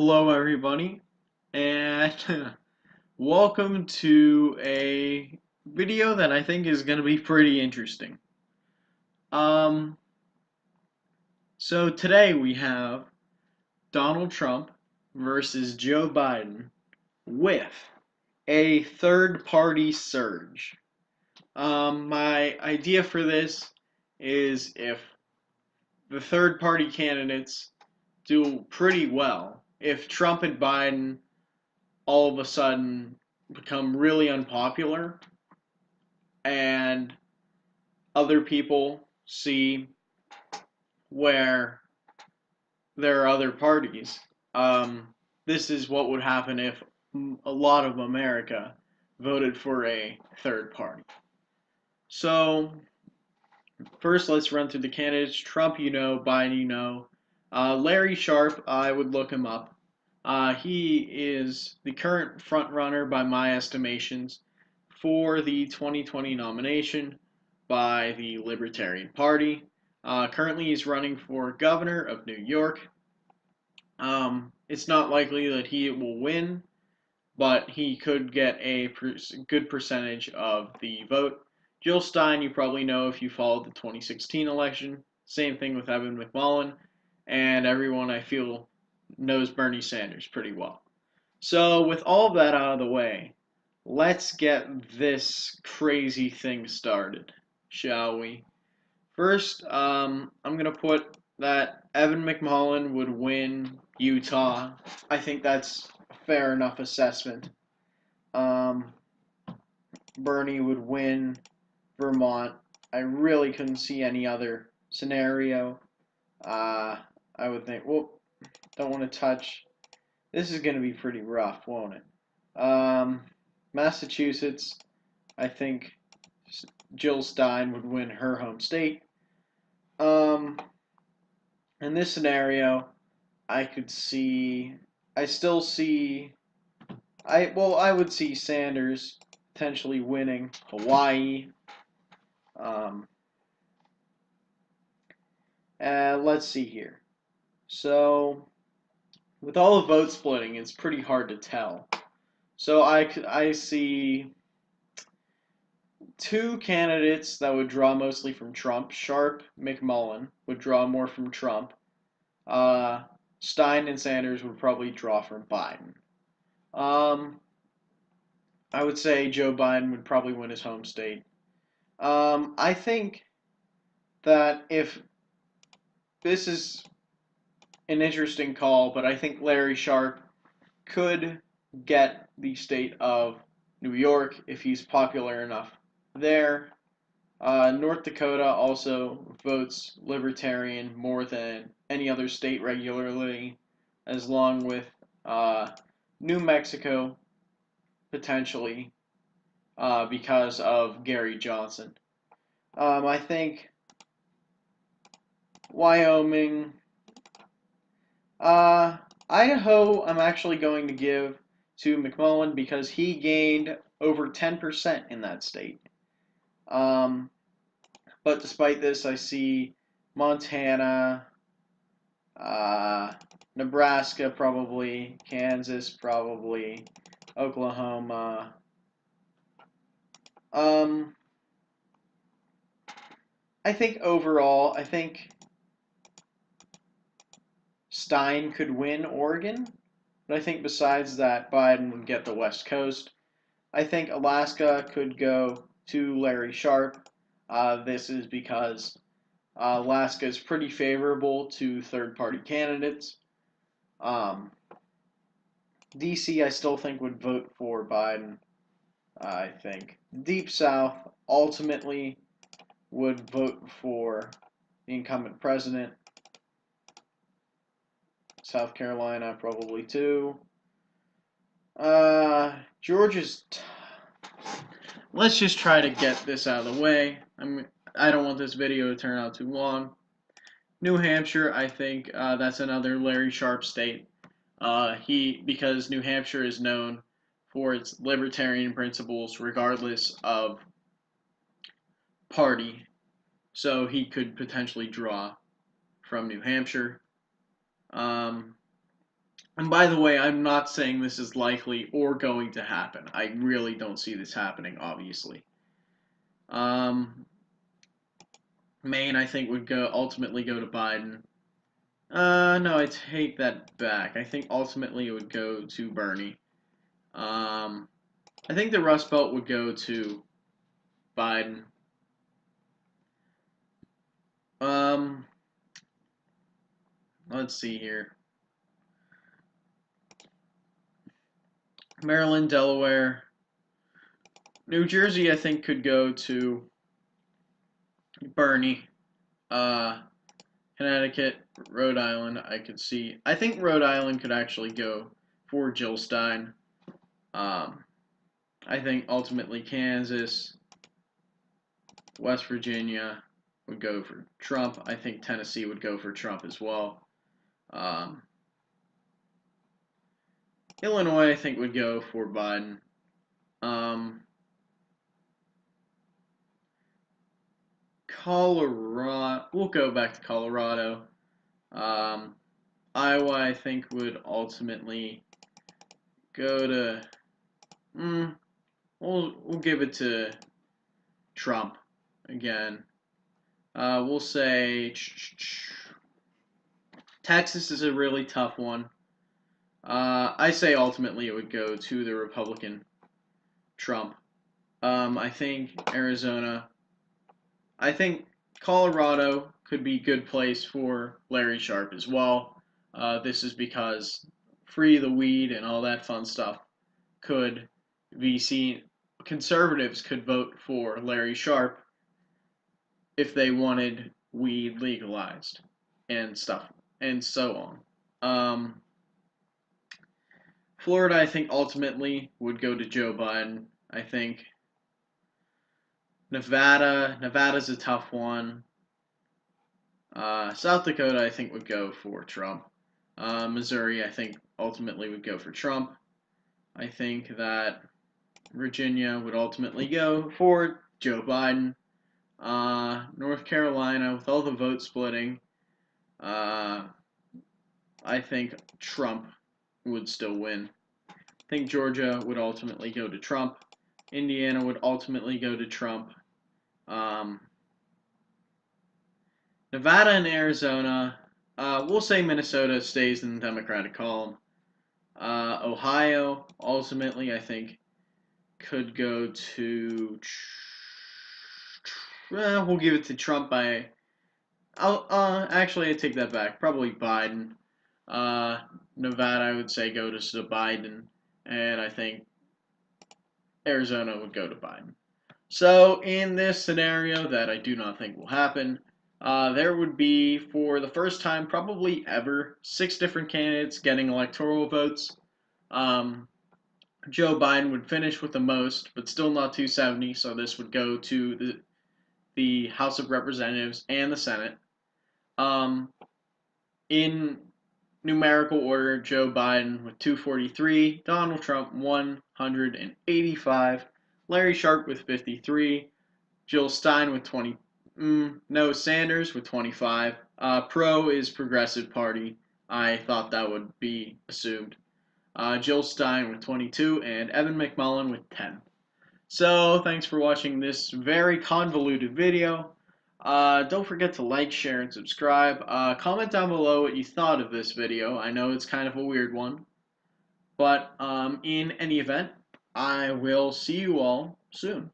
Hello, everybody, and welcome to a video that I think is going to be pretty interesting. Um, so today we have Donald Trump versus Joe Biden with a third-party surge. My idea for this is if the third-party candidates do pretty well, if Trump and Biden all of a sudden become really unpopular and other people see where there are other parties. This is what would happen if a lot of America voted for a third party. So, first, let's run through the candidates. Trump, you know. Biden, you know. Larry Sharpe, I would look him up. He is the current front runner by my estimations for the 2020 nomination by the Libertarian Party. Currently, he's running for governor of New York. It's not likely that he will win, but he could get a good percentage of the vote. Jill Stein, you probably know if you followed the 2016 election. Same thing with Evan McMullin, and everyone I feel knows Bernie Sanders pretty well. So, with all of that out of the way, let's get this crazy thing started, shall we? First, I'm going to put that Evan McMullin would win Utah. I think that's a fair enough assessment. Um, Bernie would win Vermont. I really couldn't see any other scenario. I would think, well, don't want to touch. This is going to be pretty rough, won't it? Massachusetts, I think Jill Stein would win her home state. Um, in this scenario, I could see, I still see, I would see Sanders potentially winning Hawaii. Um, let's see here. So, with all the vote splitting, it's pretty hard to tell. So I see two candidates that would draw mostly from Trump. Sharpe, McMullin would draw more from Trump. Uh, Stein and Sanders would probably draw from Biden. Um, I would say Joe Biden would probably win his home state. I think that if this is an interesting call, but I think Larry Sharpe could get the state of New York if he's popular enough there. North Dakota also votes libertarian more than any other state regularly, as long with uh, New Mexico potentially because of Gary Johnson. I think Wyoming, uh, Idaho, I'm actually going to give to McMullin because he gained over 10% in that state. Um, but despite this, I see Montana, uh, Nebraska probably, Kansas probably, Oklahoma. Um, I think overall, I think Stein could win Oregon, but I think besides that, Biden would get the West Coast. I think Alaska could go to Larry Sharpe. This is because Alaska is pretty favorable to third-party candidates. Um, DC, I still think would vote for Biden. I think Deep South ultimately would vote for the incumbent president. South Carolina probably too. Georgia's. Let's just try to get this out of the way. I don't want this video to turn out too long. New Hampshire, I think that's another Larry Sharpe state. Because New Hampshire is known for its libertarian principles, regardless of party. So he could potentially draw from New Hampshire. Um, And by the way, I'm not saying this is likely or going to happen. I really don't see this happening, obviously. Maine, I think, would ultimately go to Biden. No, I take that back. I think ultimately it would go to Bernie. I think the Rust Belt would go to Biden. Um, let's see here. Maryland, Delaware, New Jersey, I think could go to Bernie. Connecticut, Rhode Island, I could see. I think Rhode Island could actually go for Jill Stein. I think ultimately Kansas, West Virginia would go for Trump. I think Tennessee would go for Trump as well. Illinois, I think, would go for Biden. Colorado, we'll go back to Colorado. Iowa, I think, would ultimately go to. We'll give it to Trump again. We'll say Texas is a really tough one. I say ultimately it would go to the Republican Trump. I think Arizona. I think Colorado could be a good place for Larry Sharpe as well. This is because free the weed and all that fun stuff could be seen. Conservatives could vote for Larry Sharpe if they wanted weed legalized and stuff and so on. Florida, I think, ultimately would go to Joe Biden. I think Nevada's a tough one. South Dakota, I think, would go for Trump. Missouri, I think, ultimately would go for Trump. I think that Virginia would ultimately go for Joe Biden. North Carolina, with all the vote splitting, I think Trump would still win. I think Georgia would ultimately go to Trump. Indiana would ultimately go to Trump. Nevada and Arizona, we'll say Minnesota stays in the Democratic column. Ohio, ultimately, I think, could go to. We'll give it to Trump by. Actually, I take that back. Probably Biden. Nevada, I would say, go to Biden, and I think Arizona would go to Biden. So, in this scenario that I do not think will happen, there would be, for the first time probably ever, 6 different candidates getting electoral votes. Joe Biden would finish with the most, but still not 270, so this would go to the House of Representatives and the Senate. In numerical order, Joe Biden with 243, Donald Trump 185, Larry Sharpe with 53, Jill Stein with 20. No, Sanders with 25. Pro is Progressive Party. I thought that would be assumed. Jill Stein with 22, and Evan McMullin with 10. So, thanks for watching this very convoluted video. Don't forget to like, share, and subscribe. Comment down below what you thought of this video. I know it's kind of a weird one. But in any event, I will see you all soon.